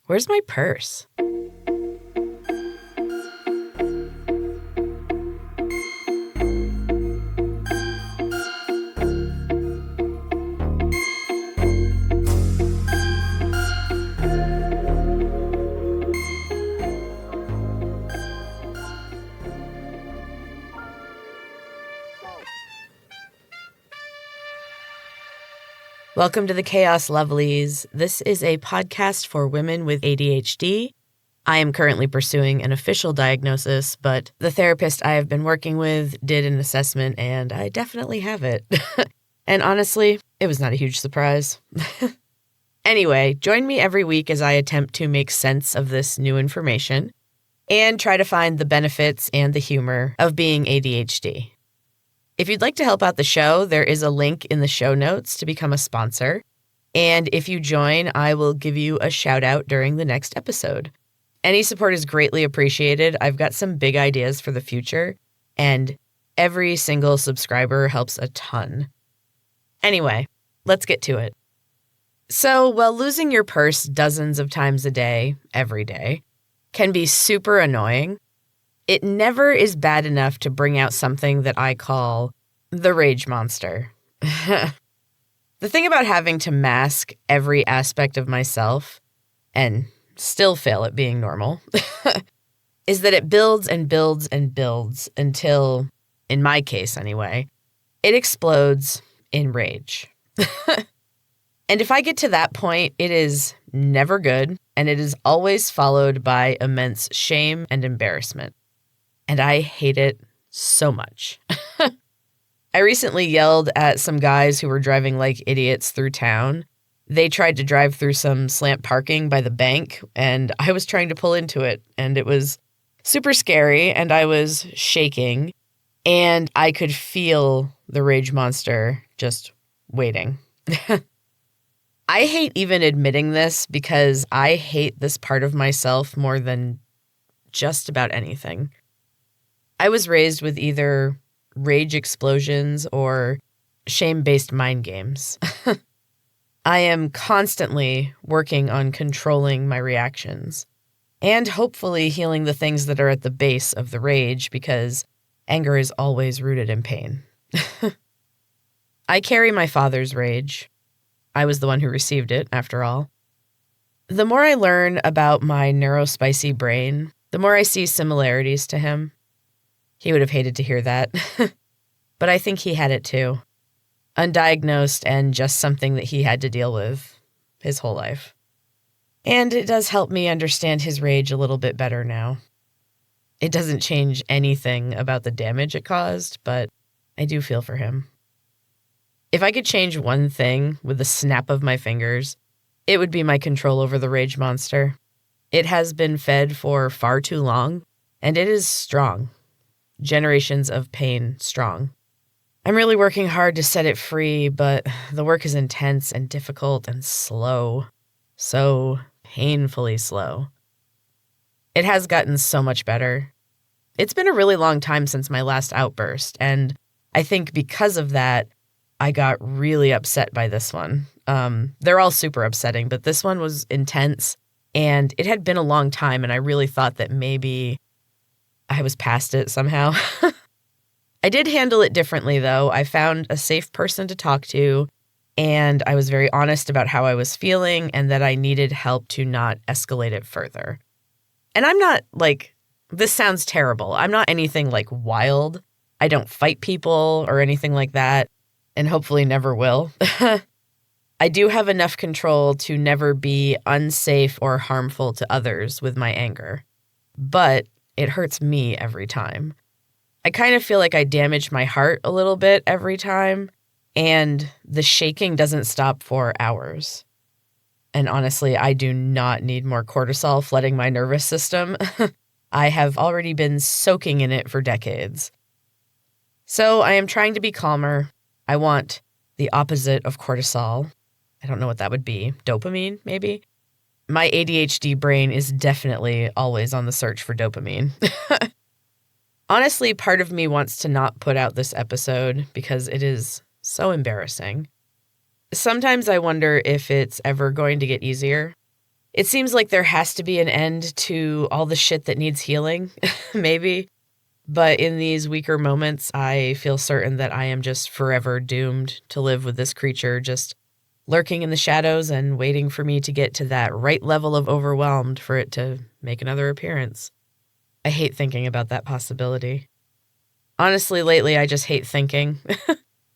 Where's my purse? Welcome to the Chaos Lovelies. This is a podcast for women with ADHD. I am currently pursuing an official diagnosis, but the therapist I have been working with did an assessment and I definitely have it. And honestly, it was not a huge surprise. Anyway, join me every week as I attempt to make sense of this new information and try to find the benefits and the humor of being ADHD. If you'd like to help out the show, there is a link in the show notes to become a sponsor. And if you join, I will give you a shout out during the next episode. Any support is greatly appreciated. I've got some big ideas for the future, and every single subscriber helps a ton. Anyway, let's get to it. So, while losing your purse dozens of times a day, every day, can be super annoying, it never is bad enough to bring out something that I call the rage monster. The thing about having to mask every aspect of myself and still fail at being normal is that it builds and builds and builds until, in my case anyway, it explodes in rage. And if I get to that point, it is never good, and it is always followed by immense shame and embarrassment. And I hate it so much. I recently yelled at some guys who were driving like idiots through town. They tried to drive through some slant parking by the bank, and I was trying to pull into it, and it was super scary, and I was shaking, and I could feel the rage monster just waiting. I hate even admitting this because I hate this part of myself more than just about anything. I was raised with either rage explosions or shame-based mind games. I am constantly working on controlling my reactions and hopefully healing the things that are at the base of the rage because anger is always rooted in pain. I carry my father's rage. I was the one who received it, after all. The more I learn about my neurospicy brain, the more I see similarities to him. He would have hated to hear that. But I think he had it too. Undiagnosed and just something that he had to deal with his whole life. And it does help me understand his rage a little bit better now. It doesn't change anything about the damage it caused, but I do feel for him. If I could change one thing with the snap of my fingers, it would be my control over the rage monster. It has been fed for far too long, and it is strong. Generations of pain strong. I'm really working hard to set it free, but the work is intense and difficult and slow. So painfully slow. It has gotten so much better. It's been a really long time since my last outburst, and I think because of that, I got really upset by this one. They're all super upsetting, but this one was intense, and it had been a long time, and I really thought that maybe I was past it somehow. I did handle it differently, though. I found a safe person to talk to, and I was very honest about how I was feeling and that I needed help to not escalate it further. And I'm not, this sounds terrible. I'm not anything, wild. I don't fight people or anything like that, and hopefully never will. I do have enough control to never be unsafe or harmful to others with my anger. But it hurts me every time. I kind of feel like I damage my heart a little bit every time, and the shaking doesn't stop for hours. And honestly, I do not need more cortisol flooding my nervous system. I have already been soaking in it for decades. So I am trying to be calmer. I want the opposite of cortisol. I don't know what that would be. Dopamine, maybe? My ADHD brain is definitely always on the search for dopamine. Honestly, part of me wants to not put out this episode because it is so embarrassing. Sometimes I wonder if it's ever going to get easier. It seems like there has to be an end to all the shit that needs healing, maybe. But in these weaker moments, I feel certain that I am just forever doomed to live with this creature just lurking in the shadows and waiting for me to get to that right level of overwhelmed for it to make another appearance. I hate thinking about that possibility. Honestly, lately, I just hate thinking.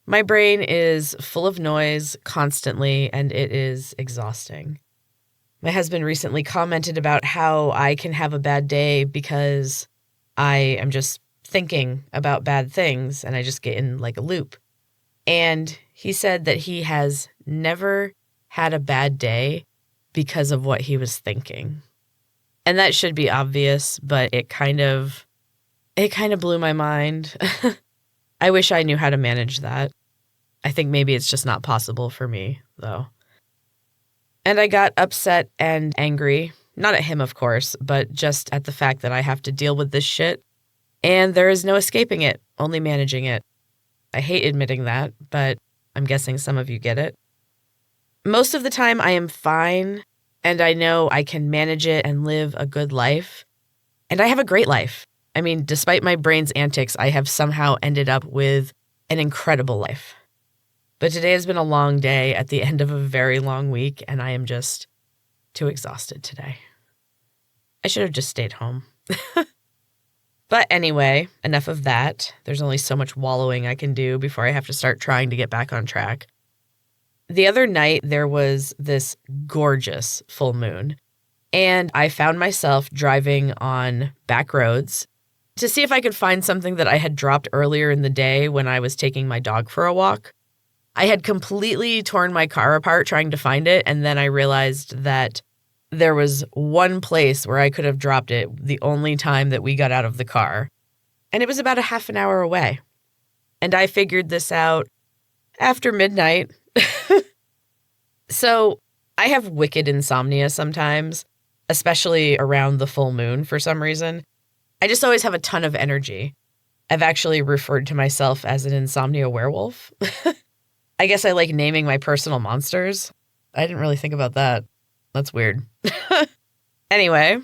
My brain is full of noise constantly, and it is exhausting. My husband recently commented about how I can have a bad day because I am just thinking about bad things, and I just get in like a loop. And he said that he has never had a bad day because of what he was thinking. And that should be obvious, but it kind of blew my mind. I wish I knew how to manage that. I think maybe it's just not possible for me, though. And I got upset and angry, not at him, of course, but just at the fact that I have to deal with this shit. And there is no escaping it, only managing it. I hate admitting that, but I'm guessing some of you get it. Most of the time I am fine, and I know I can manage it and live a good life. And I have a great life. I mean, despite my brain's antics, I have somehow ended up with an incredible life. But today has been a long day at the end of a very long week, and I am just too exhausted today. I should have just stayed home. But anyway, enough of that. There's only so much wallowing I can do before I have to start trying to get back on track. The other night, there was this gorgeous full moon, and I found myself driving on back roads to see if I could find something that I had dropped earlier in the day when I was taking my dog for a walk. I had completely torn my car apart trying to find it, and then I realized that there was one place where I could have dropped it the only time that we got out of the car, and it was about a half an hour away. And I figured this out after midnight. So I have wicked insomnia sometimes, especially around the full moon for some reason. I just always have a ton of energy. I've actually referred to myself as an Insomnia Werewolf. I guess I like naming my personal monsters. I didn't really think about that. That's weird. Anyway,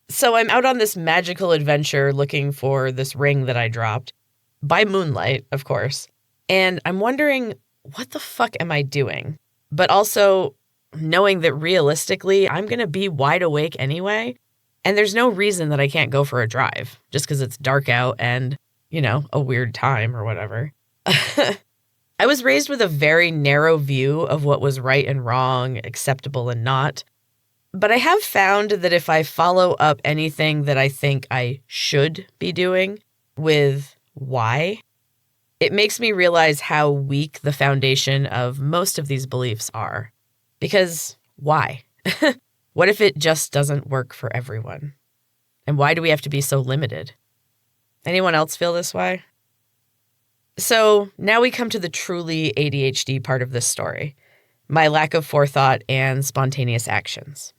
so I'm out on this magical adventure looking for this ring that I dropped, by moonlight, of course. And I'm wondering, what the fuck am I doing? But also knowing that realistically, I'm going to be wide awake anyway. And there's no reason that I can't go for a drive just because it's dark out and, a weird time or whatever. I was raised with a very narrow view of what was right and wrong, acceptable and not. But I have found that if I follow up anything that I think I should be doing with why, it makes me realize how weak the foundation of most of these beliefs are. Because why? What if it just doesn't work for everyone? And why do we have to be so limited? Anyone else feel this way? So now we come to the truly ADHD part of this story, my lack of forethought and spontaneous actions.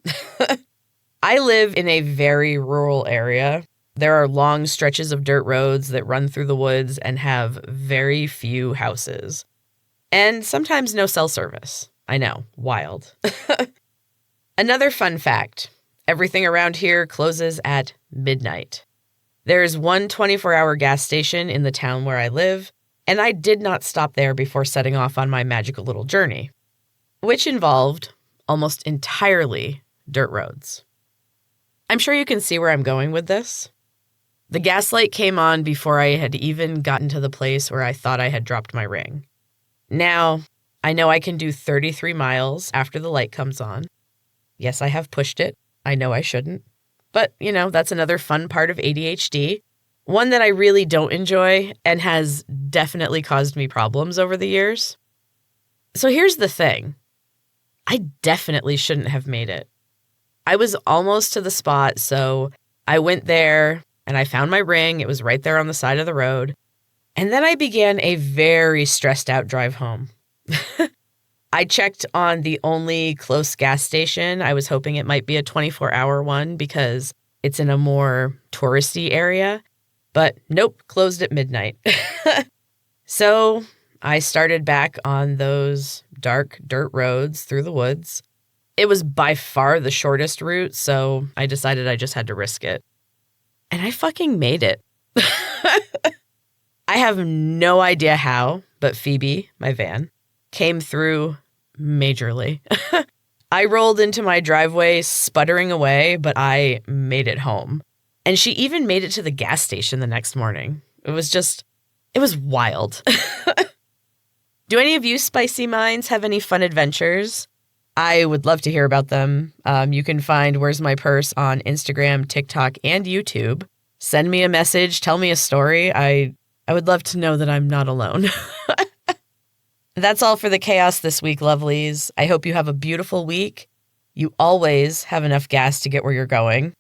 I live in a very rural area. There are long stretches of dirt roads that run through the woods and have very few houses. And sometimes no cell service. I know, wild. Another fun fact, everything around here closes at midnight. There is one 24-hour gas station in the town where I live, and I did not stop there before setting off on my magical little journey, which involved almost entirely dirt roads. I'm sure you can see where I'm going with this. The gas light came on before I had even gotten to the place where I thought I had dropped my ring. Now, I know I can do 33 miles after the light comes on. Yes, I have pushed it. I know I shouldn't. But, that's another fun part of ADHD. One that I really don't enjoy and has definitely caused me problems over the years. So here's the thing. I definitely shouldn't have made it. I was almost to the spot, so I went there and I found my ring. It was right there on the side of the road. And then I began a very stressed out drive home. I checked on the only close gas station. I was hoping it might be a 24-hour one because it's in a more touristy area. But nope, closed at midnight. So I started back on those dark dirt roads through the woods. It was by far the shortest route, so I decided I just had to risk it. And I fucking made it. I have no idea how, but Phoebe, my van, came through majorly. I rolled into my driveway sputtering away, but I made it home. And she even made it to the gas station the next morning. It was wild. Do any of you spicy minds have any fun adventures? I would love to hear about them. You can find Where's My Purse on Instagram, TikTok, and YouTube. Send me a message. Tell me a story. I would love to know that I'm not alone. That's all for the chaos this week, lovelies. I hope you have a beautiful week. You always have enough gas to get where you're going.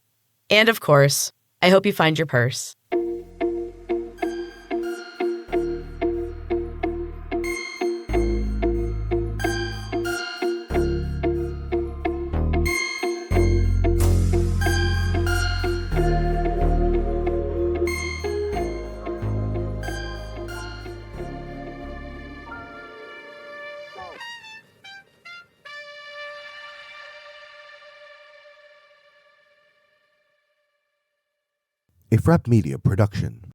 And of course, I hope you find your purse. A Frap Media production.